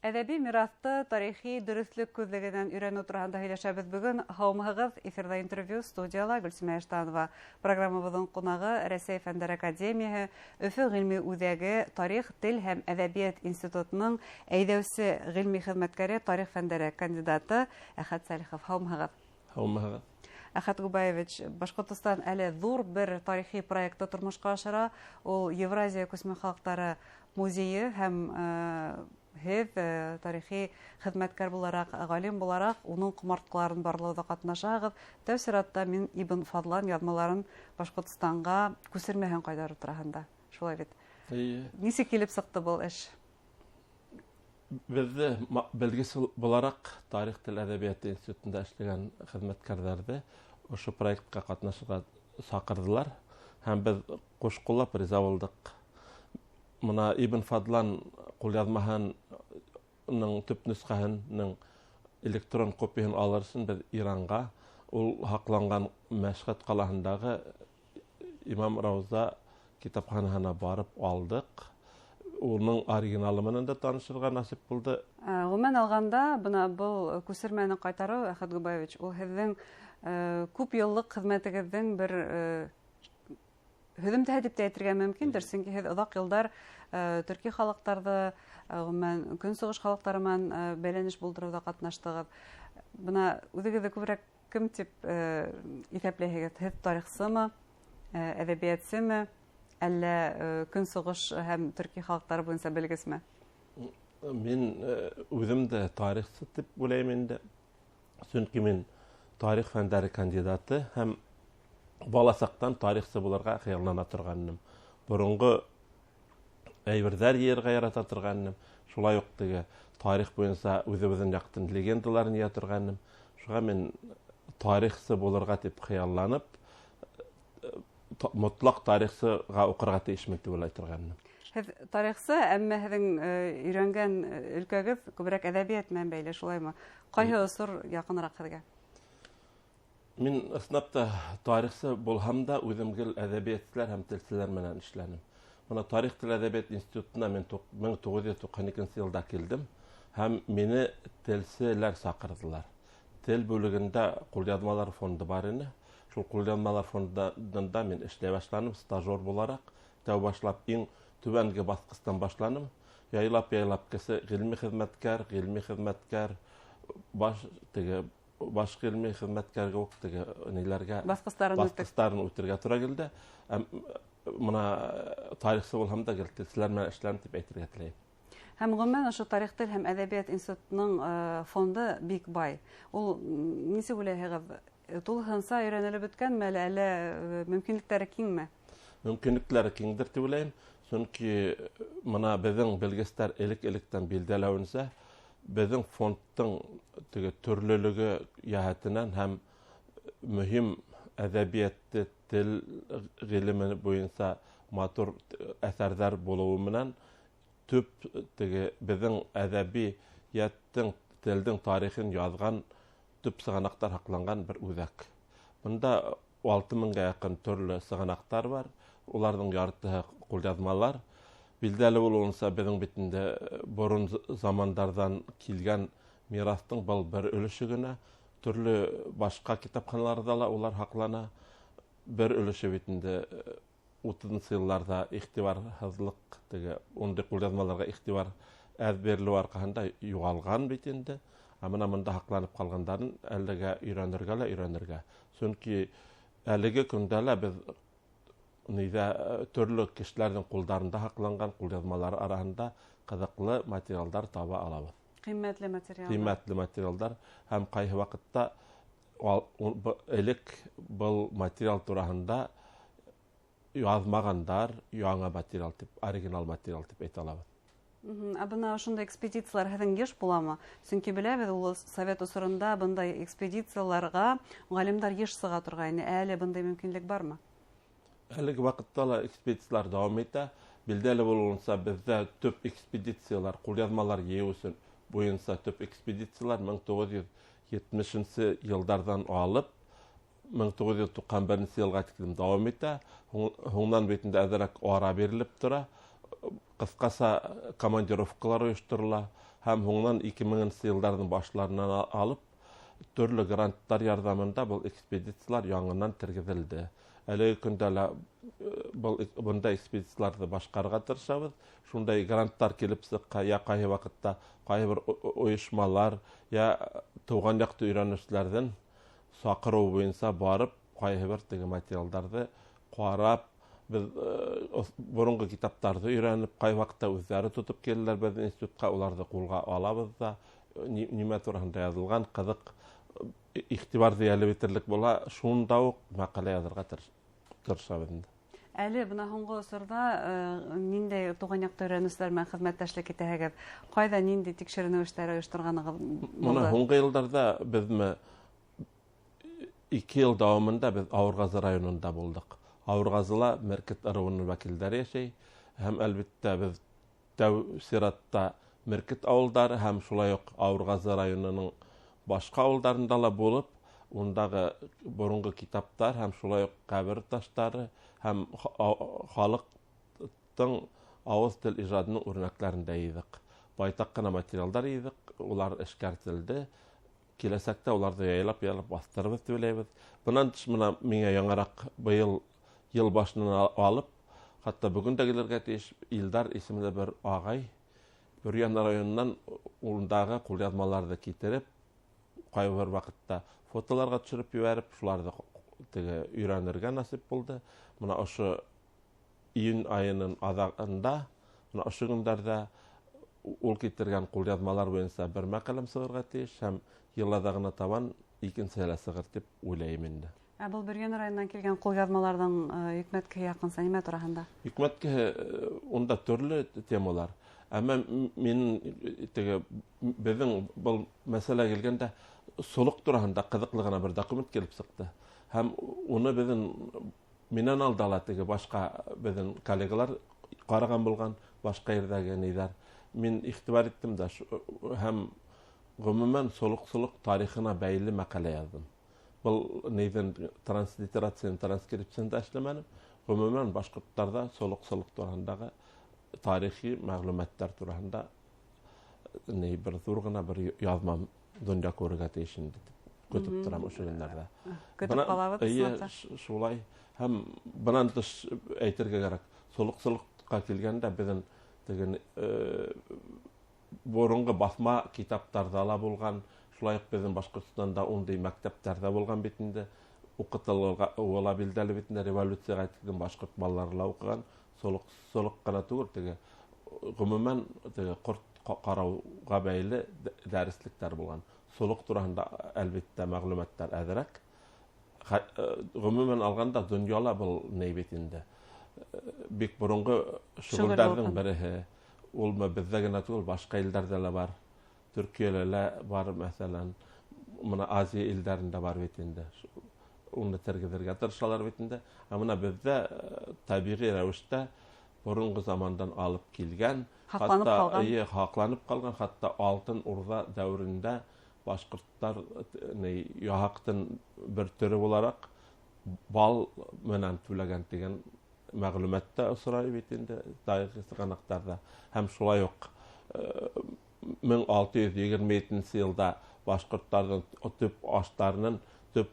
Әдәби мираҫты тарихи дөрөҫлөк күҙлегенән өйрәнеү тураһында һөйләшәбеҙ бөгөн. Һаумыһығыҙ, эфирҙа интервью, студияла Гөлсимә Эштанова. Программабыҙҙың ҡунағы Рәсәй Фәндәр Академияһы, Өфө ғилми үҙәге, Тарих, тел һәм әҙәбиәт институтының әйҙәүсе ғилми хеҙмәткәре, тарих фәндәре кандидаты Әхәт Сәлихов. Һаумыһығыҙ. Һаумыһығыҙ. Әхәт Губаевич, Башҡортостан әле ҙур бер тарихи проектты тормошҡа ашыра. Ул Евразия күсмә халыҡтары музейы һәм һеҙ тарихи хеҙмәткәр булараҡ, ғалим булараҡ, уның ҡомартҡыларын барлауҙа ҡатнашаһығыҙ. Тәү сиратта мин Ибн Фадлан яҙмаларын Башҡортостанға күсермәһен ҡайҙарыу тураһында. Шулай бит. Нисек килеп сыҡты был эш? Беҙҙе белгес булараҡ Тарих, тел, әҙәбиәт институтында эшләгән хеҙмәткәрҙәрҙе ошо проектҡа ҡатнашырға саҡырҙылар. Һәм беҙ ҡушҡуллап риза булдыҡ. Мына Ибн Фадлан ҡулъяҙмаһының төп нөсхәһенең электрон копияһын алыр өсөн беҙ Иранға, ул һаҡланған Мәшһәд ҡалаһындағы Имам Рауза китапханаһына барып алдык. Уның оригиналы менән дә танышырға насип булды. Ғөмүмән алғанда, бына был күсермәне ҡайтарыу, Әхәт Губаевич, ул һеҙҙең күп йыллыҡ хеҙмәтегеҙҙең бер һөҙөмтәһе дип тә әйтергә мөмкиндер, сөнки һеҙ оҙаҡ йылдар төрки халыҡтарҙы, көнсығыш халыҡтары менән бәйләнеш булдырыуҙа ҡатнаштығыҙ. Бына үҙегеҙҙе күберәк кем тип иҫәпләйһегеҙ? Һеҙ тарихсымы, әҙәбиәтсеме, әллә көнсығыш һәм төрки халыҡтары буйынса белгесме? Мин үҙемде тарихсы тип уйлайым инде. Сөнки мин тарих фәндәре кандидаты һәм бала саҡтан тарихсы булырға хыяллана торғанмын. Боронғо әйберҙәр йыйырға ярата торғанмын. Шулай уҡ теге тарих буйынса үҙебеҙҙең яҡтың легендаларын йыя торғанмын. Шуға мин тарихсы булырға тип хыялланып, мотлаҡ тарихсыға уҡырға тейешмен тип уйлай торғанмын. Һеҙ тарихсы, әммә һеҙҙең өйрәнгән өлкәгеҙ күберәк әҙәбиәт менән бәйле, шулаймы? Ҡайһы осор яҡыныраҡ һеҙгә? Мин ысынапта тарихсы булһам да, үҙем гел әҙәбиәтселәр һәм телселәр менән эшләнем. Бына Тарих, тел, әҙәбиәт институтына мин 1992 йылда килдем һәм мине телселәр саҡырҙылар. Тел бүлегендә ҡулъяҙмалар фонды бар ине. Шул ҡулъяҙмалар фондында мин эшләй башланым, стажер булараҡ. Тәү башлап иң түбәнге баҫҡыстан башланым. Яйлап кесе ғилми хеҙмәткәр, баш ғилми хеҙмәткәргә үк неләргә баҫҡыстарын үтергә тура килде. Мына тарихсы булһам да гел телселәр менән эшләнем дип әйтергә теләйем. Һәм ғөмүмән ошо Тарих, тел һәм әҙәбиәт институтының фонды бик бай. Ул нисек уйлайһығыҙ? Тулыһынса өйрәнелеп бөткәнме, әллә мөмкинлектәре киңме? Мөмкинлектәре киңдер дип уйлайым. Сөнки мына беҙҙең белгестәр элек-электән билдәләүенсә, беҙҙең фондтың төрлөлөгө йәһәтенән һәм мөһим әҙәбиәтте, тел ғилеме буйынса матур әҫәрҙәр булыуы менән төп беҙҙең әҙәбиәттең, телдең тарихын яҙған төп сығанаҡтар һаҡланған бер үҙәк. Бында 6000-ға яҡын төрлө сығанаҡтар бар. Уларҙың яртыһы ҡулъяҙмалар. Билдәле булыуынса, беҙҙең битендә борон замандарҙан килгән мираҫтың был бер өлөшө генә. Төрлө башҡа китапханаларҙа ла улар һаҡлана. Бер өлөшө битендә 30-нчы йылларҙа иғтибарһыҙлык, ундай ҡулъяҙмаларға иғтибар әҙ бирелеү арҡаһында юғалған бит инде. Мында һаҡланып ҡалғандарын әлегә өйрәнергә. Сөнки әлеге көндә лә беҙ төрлө кешеләрҙең ҡулдарында һаҡланған ҡулъяҙмалар араһында ҡыҙыҡлы материалдар таба алабыҙ. Ҡиммәтле материалдар. Һәм ҡайһы ваҡытта элек был материал тураһында яҙмағандар, яңы материал тип, оригинал материал тип әйтә алабыҙ. Бына ошондай экспедициялар һеҙҙең йыш буламы? Сөнки беләбеҙ, ул Совет осоронда бындай экспедицияларға ғалимдар йыш сыға торғайны. Әле бындай мөмкинлек бармы? Әлеге ваҡытта ла экспедициялар дауам итә. Билдәле булыуынса, беҙҙә төп экспедициялар, ҡулъяҙмалар йыйыу өсөн буйынса төп экспедициялар 1970-нче йылдарҙан алып 1991 йылға тиклем дауам итә. Һуңынан битендә әҙерәк ара бирелеп тора. кыскаса командировкалар оештырыла һәм һуңнан 2000 елларның башларынан алып төрле гранттар ярдәмендә был экспедициялар яңадан тергезелде. Әлеге көндә бундай экспедицияларны башкарырга тырышабыз. Шундай гранттар килеп сыкка, я кайы вакытта кайбер оешмалар, я туган якты өйрәнүчләрдән сакыру буенча барып, кайбер теге материалларны карап, biz burunғы kitaptарды öğrenip, kay vaqtda özləri tutup gelirler biz institutqa, ularda qulga alabız da, nime turağında yazılgan qızıq ihtibar ziyali bitirlik bola, şunda oq maqala yazırga tırışabız. Әле бына һуңгы осырда ниндәй туган якты өйрәнүчләр белән хезмәттәшлек итәһегез? Кайда нинди тикшеренү эшләре оештырганыгыз булды? Моны һуңгы елларда безме 2 ел дәвамында без Авыргазы районында булдык. Авыргазыла Меркет аруының вәкилләре яшәй, һәм әлбәттә без тәү сиратта Меркет авылдары һәм шулай ук Авыргазы районының башка авылдарында ла булып, ундагы борынгы китаптар һәм шулай ук кабер ташлары һәм халыктың авыз тел иҗадының үрнәкләрен дә йыйдык. Байтак кына материалдар йыйдык, улар эшкәртелде. Киләсәктә уларны яйлап бастырып түләйбез. Бунан тыш миңа яңарак быел ел башынан алып, хатта бүген дә килергә тиеш Илдар исемле бер агай Бөрьян районыннан улындагы кулъязмаларны китереп, кайбер вакытта фотоларга төшереп җибәреп, шуларны теге өйрәнергә насип булды. Мына ошо июнь айының азагында, мына ошо көндәрдә ул китергән кулъязмалар буенча бер мәкаләм сыгырга тиеш һәм елларда гына табан икенчеләр сыгыр дип уйлыйм инде. Бұл Бөрьян районынан килгән кулъязмаларның хөкүмәткә якын нимә тураһында? Хөкүмәткә унда төрле темалар. Әмма мин теге безнең бу мәсьәлә килгәндә солык тураһында кызыклы гына бер документ килеп сыкты. Һәм уны безнең миннән алдала теге башка безнең коллегалар караган булган башка ердәге ниләр. Мин ихтибар иттем дә һәм гомумән солык тарихына бәйле мәкалә яздым. Бұл нейден транслитерацияны, транскрипцияны эшләмәнем. Гомумән башкортларда солык тураһындагы тарихи мәгълүматлар тураһында бер зур гына бер язма дөнья күрергә тиеш инде дип көтеп торам ошо көннәрдә. Көтеп калабыз. Шулай һәм бунан тыш әйтергә кирәк. Солыкка килгәндә безнең теге борынгы басма китаптарда ла булган, шулай ук безнең Башкортстанда ундый мәктәпләрдә булган бит инде. Укытылырга була билдәле бит инде, революциягә килгән башкорт балалары ла укыган. Солык кына түгел, теге гомумән теге корт карауга бәйле дәреслектәр булган. Солык тураһында әлбәттә мәгълүматлар әзрәк. Гомумән алганда дөньяла бу ни бит инде. Бик борынгы шөгыльләрнең бере. Ул бездә генә түгел, башка илләрдә лә бар. Төркиядә лә бар, мәсәлән, моны Азия илләрендә бар бит инде. Уны тергезергә тырышалар бит инде. Менә бездә табигый рәвештә борынгы замандан алып килгән, хакланып калган, хатта алтын урда дәврендә башкортлар яһактын бер төре буларак бал менән түләгән дигән мәгълүматта осрай бит инде тарихи сыганактарда. Һәм шулай ук 1627 елда башкортларның төп ашларының төп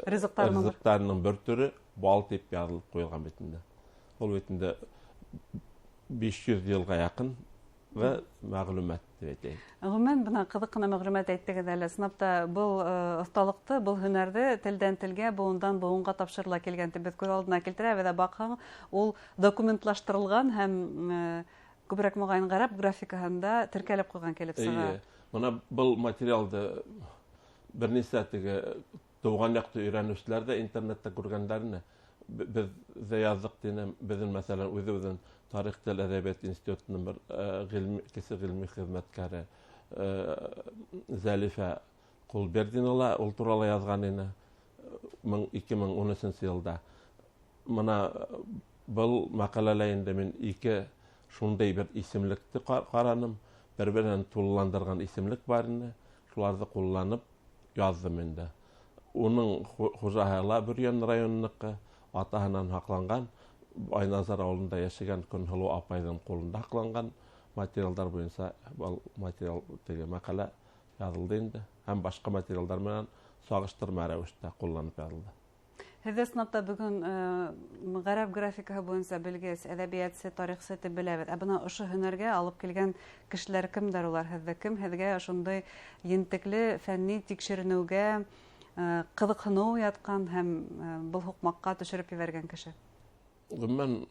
ризыктарының бер төре бал дип язылып куелган бит инде. Ул бит инде 500 елга якын ва мәгълүмат дип әйтәм. Гомумән бuna кызык кына мәгълүмат әйттегез әле. Сынапта бу осталыкты, бу һөнәрде телдән телгә, буындан буынга тапшырыла килгән дип без күз алдына китерәбез дә бакһаң, ул документлаштырылган һәм күбрәк мөгаен гарәп графикаһында теркәлеп куйган килеп сыга. Моны бу материалды бернисә теге туган якты өйрәнүчләрдә интернетта күргәннәрне без яздык дигән безнең мәсәлән үзебезнең Тарих тел әдәбият институтының бер гыйльми хезмәткәре Зәлифә Кулбердинова ул турында язган иде 2013 елда. Моны бу мәкаләләрдә инде мин ике шундай бер исемлекне караным, бер-берен тулыландырган исемлек бар иде. Шуларны кулланып яздым инде. Уның хуҗаһы Бөрьян районыныкы атаһынан хакланган. Айназар ауылында яшәгән Көнһылу апайдың қолында һакланган материалдар буенча материал теге мәкалә язылды инде. Һәм башка материалдар менән сагыштырма рәвештә кулланып язылды. Һеҙҙә сынапта бөгөн ғәрәп графикаһы буйынса белгес, әҙәбиәтсе, тарихсы итеп беләбеҙ. Ә бына ошо һөнәргә алып килгән кешеләр кемдәр улар һеҙҙә? Кем һеҙгә шундай ентекле фәнни тикшеренеүгә ҡыҙыҡһыныу ятҡан һәм был һуҡмаҡҡа төшөрөп ебәргән кеше? Гомумән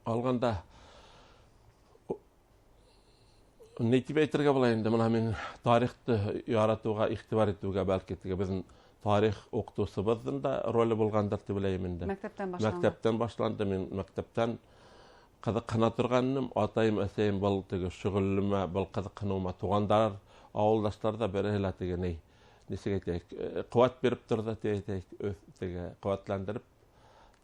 алғанда ни тип әйтергә була инде, мына мин тарихты яратыуға, иғтибар итеүгә бәлки безнең тарих уҡытыусыбыҙҙың да роле булғандыр тип уйлайым инде. Мәктәптән башланды. Мин мәктәптән ҡыҙыҡһына торғанмын. Атайым, әсәйем был теге шөғөллөмә, был ҡыҙыҡһыныуыма туғандар, ауылдаштар да береһе лә теге нисек әйтәйек, ҡыуат биреп торҙо, теге ҡыуатландырып,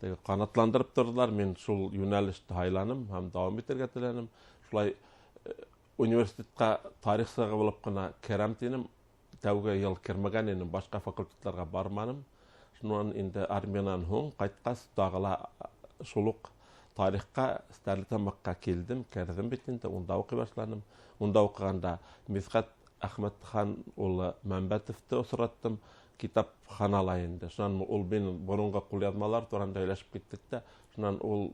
теге ҡанатландырып торҙолар. Мин шул йүнәлеште һайланым һәм дауам итергә теләнем. Шулай университетҡа тарихсыға булып ҡына керәм тинем. Тәүге йыл кермәгән инем, башҡа факультетларға барманым. Шунан инде армиянан һуң ҡайтҡас, тағы ла шул уҡ тарихҡа, Стәрлетамаҡҡа килдем, керҙем бит инде, унда уҡый башланым. Унда уҡығанда Мисхәт Әхмәтхан улы Мәмбәтовты осраттым, китапханала инде. Шунан ул минең боронғо ҡулъяҙмалар тураһында һөйләшеп киттек тә, шунан ул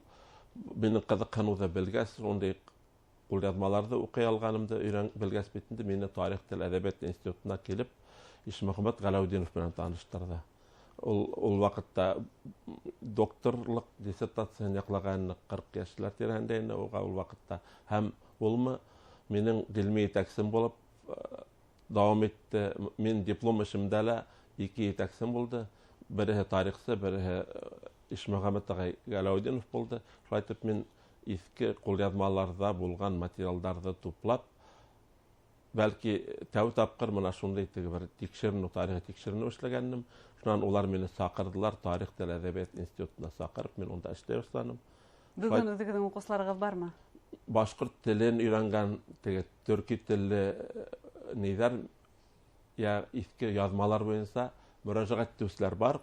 минең ҡыҙыҡһыныуҙы белгәс, шундай ҡулъяҙмаларҙы уҡый алғанымды белгәс бит инде, мине Тарих, тел, әҙәбиәт институтына килеп, Ишмөхәмәт Ғәләүдинов менән таныштырҙы. Ул ваҡытта докторлыҡ диссертацияһын яҡлаған 40 йәшләр тирәһендә ине уға ул ваҡытта. Һәм улмы минең ғилми етәксем булып дауам итте. Мин диплом эшемдә лә 2 етәксем булды. Береһе тарихсы, береһе Ишмөхәмәт Ғәләүдинов булды. Шулай итеп, мин иҫке ҡулъяҙмаларҙа булған материалдарҙы туплап, бәлки тәү тапҡыр мына шундай бер тикшеренеү, тарихи тикшеренеү эшләгәнем. Шунан улар мине саҡырҙылар, Тарих, тел, әҙәбиәт институтына саҡырып, мин унда эшләй башланым. Бөгөн үҙегеҙҙең уҡыусыларығыҙ бармы? Башҡорт телен өйрәнгән, төрки телле нейҙәр, иҫке яҙмалар буйынса мөрәжәғәт итеүселәр бар.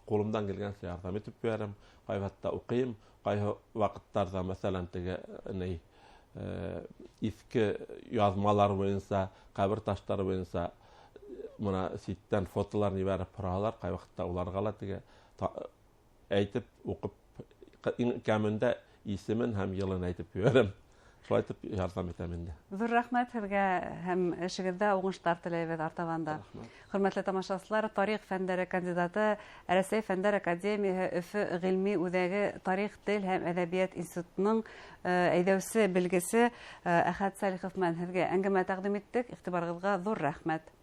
Ҡулымдан килгәнсә ярҙам итеп бирәм, ҡайһы ваҡытта уҡыйым, ҡайһы ваҡыттарҙа, мәҫәлән, иҫке яҙмалар буйынса, ҡәбер таштары буйынса мына ситтән фотолар ебәреп һораһалар, ҡайһы ваҡытта уларға ла әйтеп, уҡып, кәмендә исемен һәм йылын әйтеп ебәрәм. Шулай итеп ярҙам итәм инде. Ҙур рәхмәт һеҙгә һәм эшегеҙҙә уңыштар теләйбеҙ артабанда. Хөрмәтле тамашасылар, тарих фәндәре кандидаты, Рәсәй Фәндәр академияһы Өфө ғилми үҙәге Тарих, тел һәм әҙәбиәт институтының әйҙәүсе белгесе Әхәт Сәлихов менән һеҙгә әңгәмә тәҡдим иттек. Иғтибарығыҙға ҙур рәхмәт.